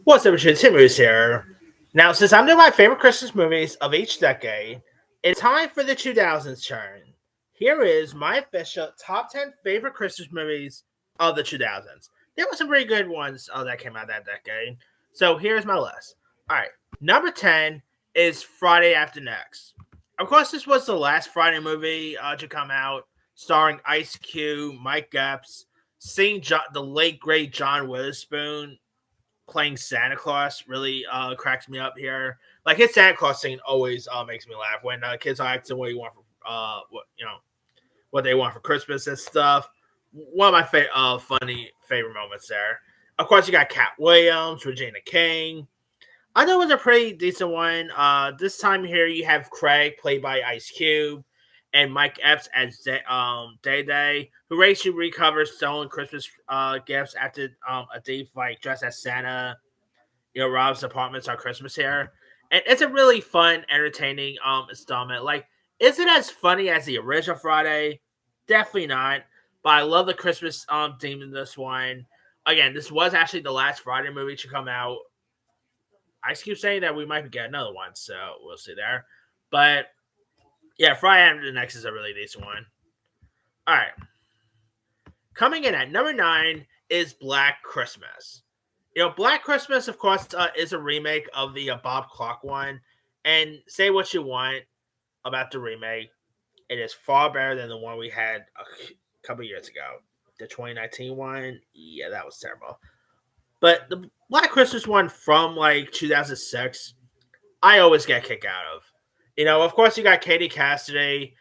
What's up, Richard? Tim Moose here. Now, since I'm doing my favorite Christmas movies of each decade, it's time for the 2000s turn. Here is my official top 10 favorite Christmas movies of the 2000s. There were some pretty good ones that came out that decade. So here's my list. All right, number 10 is Friday After Next. Of course, this was the last Friday movie to come out, starring Ice Cube, Mike Epps, seeing the late great John Witherspoon playing Santa Claus really cracks me up here. Like his Santa Claus scene always makes me laugh when kids are asking what you want for what they want for Christmas and stuff. One of my funny favorite moments there. Of course, you got Cat Williams, Regina King. I know it was a pretty decent one. This time here you have Craig played by Ice Cube and Mike Epps as Day Day, who actually recovers stolen Christmas gifts after a thief like dressed as Santa, robs apartments on Christmas here. And it's a really fun, entertaining installment. Like, is it as funny as the original Friday? Definitely not. But I love the Christmas theme in this one. Again, this was actually the last Friday movie to come out. I keep saying that we might get another one, so we'll see there. But yeah, Friday After Next is a really decent one. All right. Coming in at number 9 is Black Christmas. Black Christmas, of course, is a remake of the Bob Clark one. And say what you want about the remake, it is far better than the one we had a couple years ago. The 2019 one, yeah, that was terrible. But the Black Christmas one from like 2006, I always get a kick out of. Of course, you got Katie Cassidy.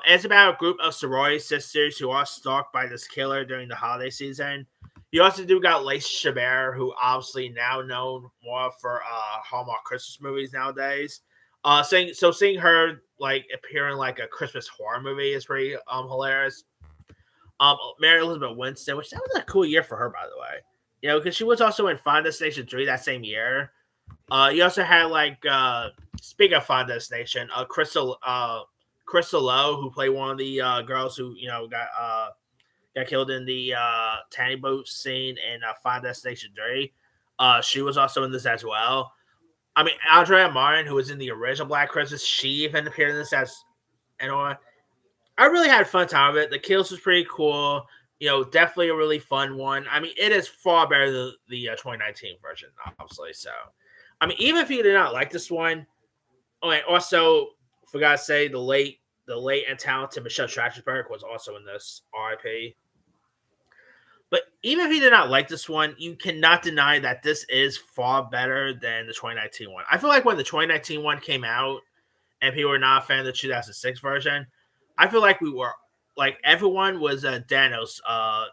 It's about a group of sorority sisters who are stalked by this killer during the holiday season. You also do got Lacey Chabert, who obviously now known more for Hallmark Christmas movies nowadays. Seeing her like appear in like a Christmas horror movie is pretty hilarious. Mary Elizabeth Winstead, which that was a cool year for her, by the way. Because she was also in Final Destination 3 that same year. You also had like speaking of Final Destination, Crystal Lowe, who played one of the girls who got killed in the tanning boat scene in Final Destination 3. She was also in this as well. I mean, Andrea Martin, who was in the original Black Christmas, she even appeared in this as I really had a fun time with it. The kills was pretty cool. Definitely a really fun one. I mean, it is far better than the 2019 version, obviously. So, I mean, even if you did not like this one, also forgot to say the late and talented Michelle Trachtenberg was also in this. R.I.P. But even if you did not like this one, you cannot deny that this is far better than the 2019 one. I feel like when the 2019 one came out and people were not a fan of the 2006 version, I feel like we were like everyone was a Danos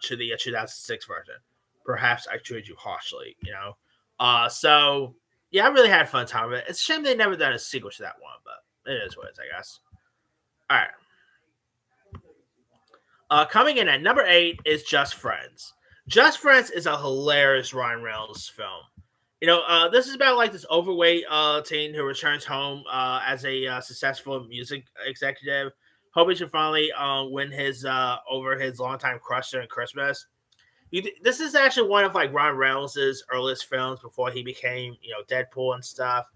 to the 2006 version. Perhaps I treated you harshly, So yeah, I really had a fun time with it. It's a shame they never done a sequel to that one, but it is what it is, I guess. All right. Coming in at number 8 is Just Friends. Just Friends is a hilarious Ryan Reynolds film. This is about like this overweight teen who returns home as a successful music executive, hoping to finally win his over his longtime crush during Christmas. This is actually one of like Ryan Reynolds' earliest films before he became Deadpool and stuff.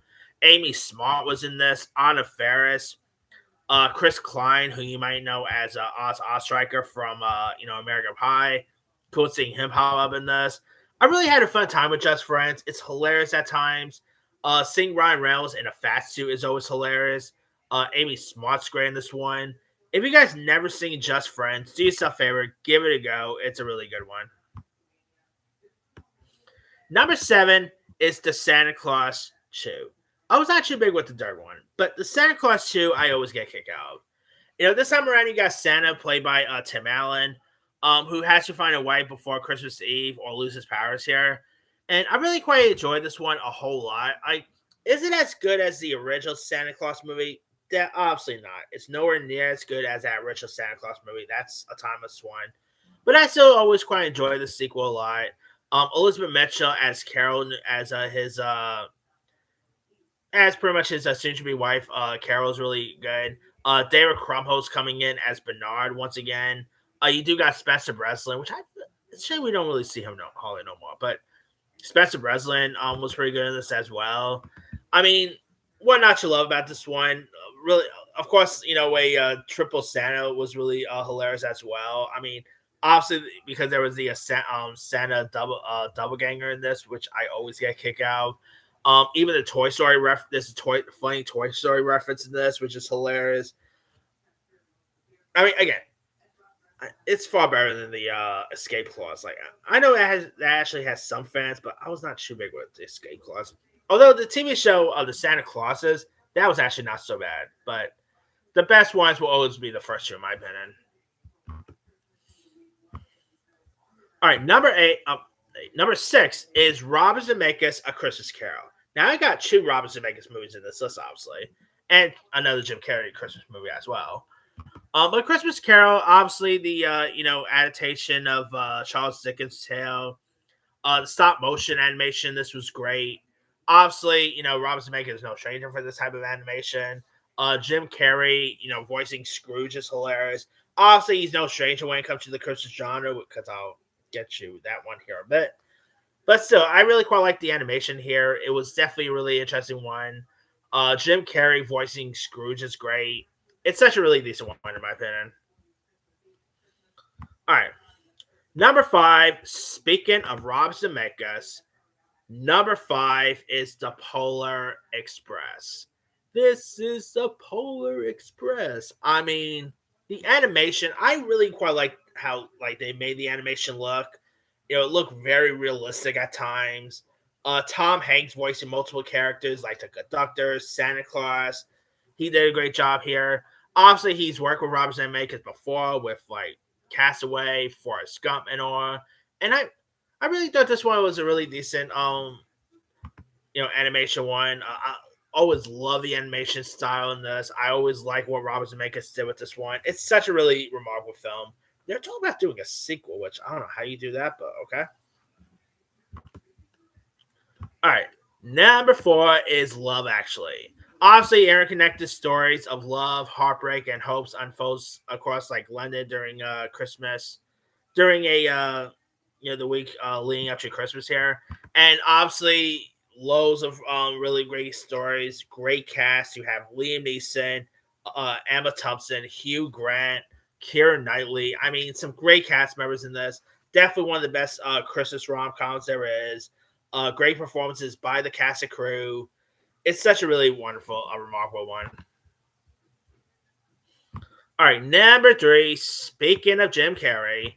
Amy Smart was in this. Anna Faris. Chris Klein, who you might know as Oz Ostriker from American Pie. Cool seeing him pop up in this. I really had a fun time with Just Friends. It's hilarious at times. Seeing Ryan Reynolds in a fat suit is always hilarious. Amy Smart's great in this one. If you guys never seen Just Friends, do yourself a favor, give it a go. It's a really good one. Number 7 is the Santa Claus 2. I was not too big with the third one, but the Santa Claus 2, I always get kicked out of. This time around, you got Santa, played by Tim Allen, who has to find a wife before Christmas Eve or lose his powers here. And I really quite enjoyed this one a whole lot. Is it as good as the original Santa Claus movie? That obviously not. It's nowhere near as good as that original Santa Claus movie. That's a timeless one. But I still always quite enjoy the sequel a lot. Elizabeth Mitchell as Carol, as his as pretty much his soon-to-be wife, Carol's really good. David Krumholtz coming in as Bernard once again. You do got Spencer Breslin, which it's a shame we don't really see him hardly no more. But Spencer Breslin was pretty good in this as well. I mean, what not to love about this one? Really, of course, a triple Santa was really hilarious as well. I mean, obviously because there was the Santa double ganger in this, which I always get a kick out. Even the Toy Story this funny Toy Story reference in this, which is hilarious. I mean, again, it's far better than the escape clause. Like I know that actually has some fans, but I was not too big with the escape clause. Although the TV show of the Santa Clauses, that was actually not so bad. But the best ones will always be the first two, in my opinion. All right, number 6 is Robert Zemeckis: A Christmas Carol. Now I got two Robert Zemeckis movies in this list, obviously, and another Jim Carrey Christmas movie as well. But Christmas Carol, obviously the adaptation of Charles Dickens' tale, the stop motion animation. This was great. Obviously, Robert Zemeckis is no stranger for this type of animation. Jim Carrey, voicing Scrooge is hilarious. Obviously, he's no stranger when it comes to the Christmas genre because I'll get you that one here a bit. But still, I really quite like the animation here. It was definitely a really interesting one. Jim Carrey voicing Scrooge is great. It's such a really decent one, in my opinion. All right. Number 5, speaking of Rob Zemeckis, number 5 is the Polar Express. This is the Polar Express. I mean, the animation, I really quite like how they made the animation look. It looked very realistic at times. Tom Hanks voicing multiple characters like the conductor, Santa Claus. He did a great job here. Obviously, he's worked with Robert Zemeckis before with Castaway, Forrest Gump, and all. And I really thought this one was a really decent animation one. I always love the animation style in this. I always like what Robert Zemeckis did with this one. It's such a really remarkable film. They're talking about doing a sequel, which I don't know how you do that, but okay. All right. Number 4 is Love Actually. Obviously, interconnected stories of love, heartbreak, and hopes unfolds across London during Christmas, during a the week leading up to Christmas here, and obviously loads of really great stories, great cast. You have Liam Neeson, Emma Thompson, Hugh Grant, Keira Knightley. I mean, some great cast members in this. Definitely one of the best Christmas rom coms there is. Great performances by the cast and crew. It's such a really wonderful, remarkable one. All right, number 3. Speaking of Jim Carrey,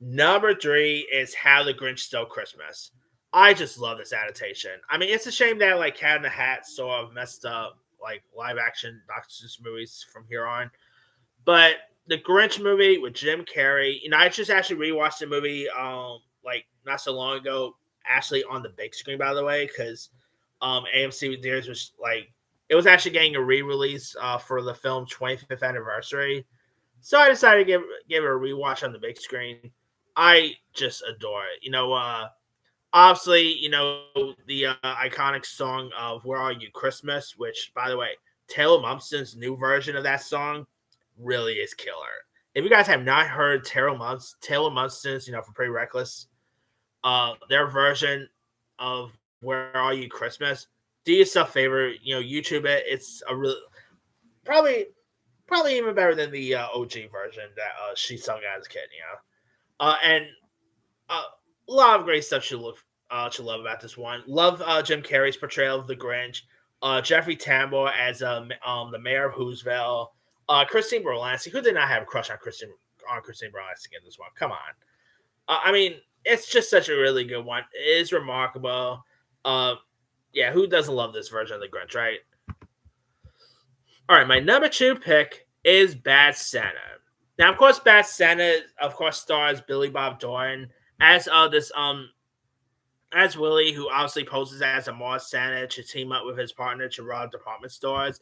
number 3 is How the Grinch Stole Christmas. I just love this adaptation. I mean, it's a shame that Cat in the Hat sort of messed up live action Dr. Seuss movies from here on. But the Grinch movie with Jim Carrey, I just actually rewatched the movie not so long ago, actually on the big screen, by the way, because AMC Theaters was it was actually getting a re-release for the film's 25th anniversary. So I decided to give it a rewatch on the big screen. I just adore it. Obviously, the iconic song of "Where Are You Christmas," which, by the way, Taylor Momsen's new version of that song really is killer. If you guys have not heard Taylor Momsen's, for Pretty Reckless, their version of "Where Are You Christmas," do yourself a favor, YouTube it. It's a really probably even better than the OG version that she sung as a kid. And a lot of great stuff to love about this one. Love Jim Carrey's portrayal of the Grinch. Jeffrey Tambor as the mayor of Whoville. Christine Baranski, who did not have a crush on Christine Baranski in this one? Come on. I mean, it's just such a really good one. It is remarkable. Yeah, who doesn't love this version of the Grinch, right? All right, my number 2 pick is Bad Santa. Now, of course, Bad Santa, of course, stars Billy Bob Thornton as this as Willie, who obviously poses as a Mars Santa to team up with his partner to rob department stores.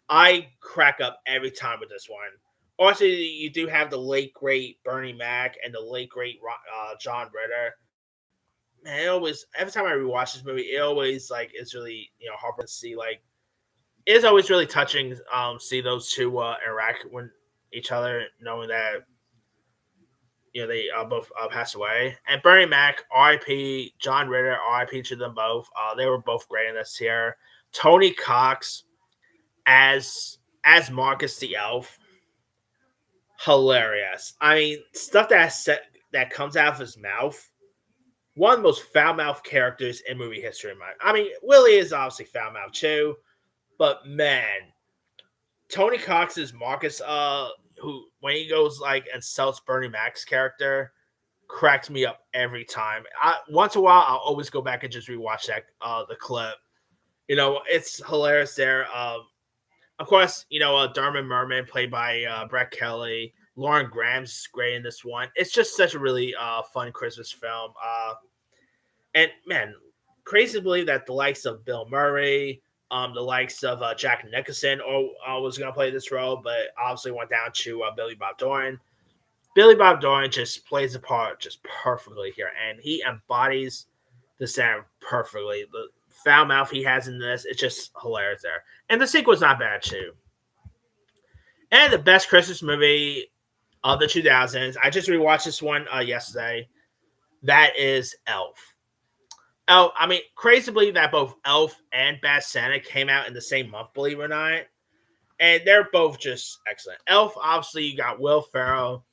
I crack up every time with this one. Also, you do have the late great Bernie Mac and the late great John Ritter. Man, it always every time I rewatch this movie, it always is really heartbreaking to see it's always really touching see those two interact with each other, knowing that they both passed away. And Bernie Mac, R.I.P. John Ritter, R.I.P. to them both. They were both great in this here. Tony Cox as Marcus the Elf, hilarious. I mean, stuff that comes out of his mouth. One of the most foul mouthed characters in movie history. I mean, Willie is obviously foul mouthed too, but man, Tony Cox is Marcus. Who when he goes like insults Bernie Mac's character, cracks me up every time. Once in a while, I'll always go back and just rewatch that the clip. It's hilarious there. Of course, Dermot Merman, played by Brett Kelly. Lauren Graham's great in this one. It's just such a really fun Christmas film. And man, crazy to believe that the likes of Bill Murray, the likes of Jack Nicholson, was going to play this role, but obviously went down to Billy Bob Thornton. Billy Bob Thornton just plays the part just perfectly here, and he embodies the sound perfectly. The foul mouth he has in this, it's just hilarious there. And the sequel's not bad too. And the best Christmas movie of the 2000s, I just rewatched this one yesterday. That is Elf. I mean, crazy to believe that both Elf and Bad Santa came out in the same month, believe it or not. And they're both just excellent. Elf, obviously, you got Will Ferrell,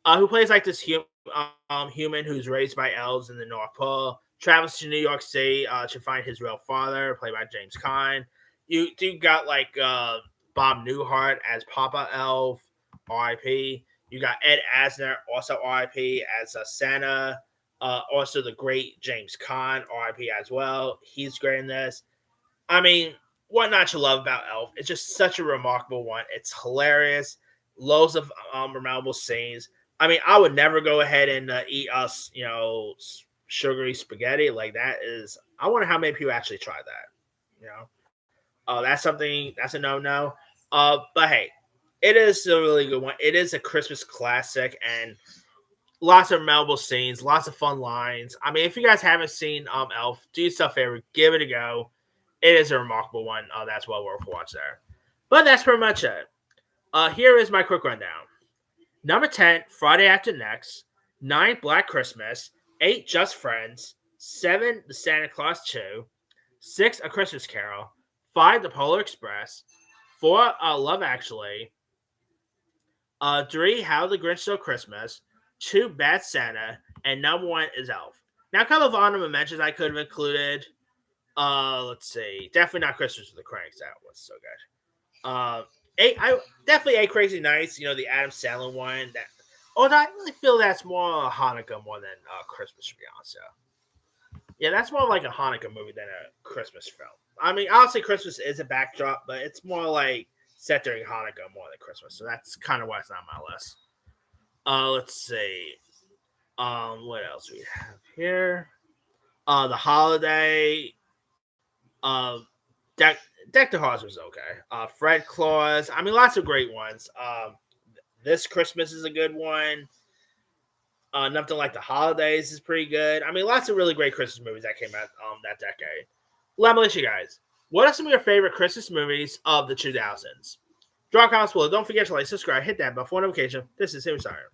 who plays like this human who's raised by elves in the North Pole, travels to New York City to find his real father, played by James Caan. You got like Bob Newhart as Papa Elf, R.I.P. You got Ed Asner, also R.I.P. as Santa. Also, the great James Caan, R.I.P. as well. He's great in this. I mean, what not to love about Elf? It's just such a remarkable one. It's hilarious. Loads of memorable scenes. I mean, I would never go ahead and eat us, sugary spaghetti like that. I wonder how many people actually try that. That's something. That's a no-no. But hey, it is a really good one. It is a Christmas classic, and lots of memorable scenes, lots of fun lines. I mean, if you guys haven't seen Elf, do yourself a favor, give it a go. It is a remarkable one. That's well worth watch there. But that's pretty much it. Here is my quick rundown. Number 10, Friday After Next. 9, Black Christmas. 8, Just Friends. 7, The Santa Claus 2. 6, A Christmas Carol. 5, The Polar Express. 4, Love Actually. 3, How the Grinch Stole Christmas. 2, Bad Santa. And number 1 is Elf. Now, a couple of honorable mentions I could have included. Let's see. Definitely not Christmas with the Cranks. That was so good. Definitely A Crazy Nights. The Adam Sandler one. Although I really feel that's more Hanukkah more than Christmas, to be honest. Yeah, that's more like a Hanukkah movie than a Christmas film. I mean, obviously Christmas is a backdrop, but it's more like set during Hanukkah more than Christmas. So that's kind of why it's not on my list. Let's see. What else we have here? The Holiday. Deck the Halls was okay. Fred Claus. I mean, lots of great ones. This Christmas is a good one. Nothing Like the Holidays is pretty good. I mean, lots of really great Christmas movies that came out that decade. Let me ask you guys, what are some of your favorite Christmas movies of the 2000s? Drop comments below. Don't forget to like, subscribe, hit that bell for notification. This is Sammy Sire.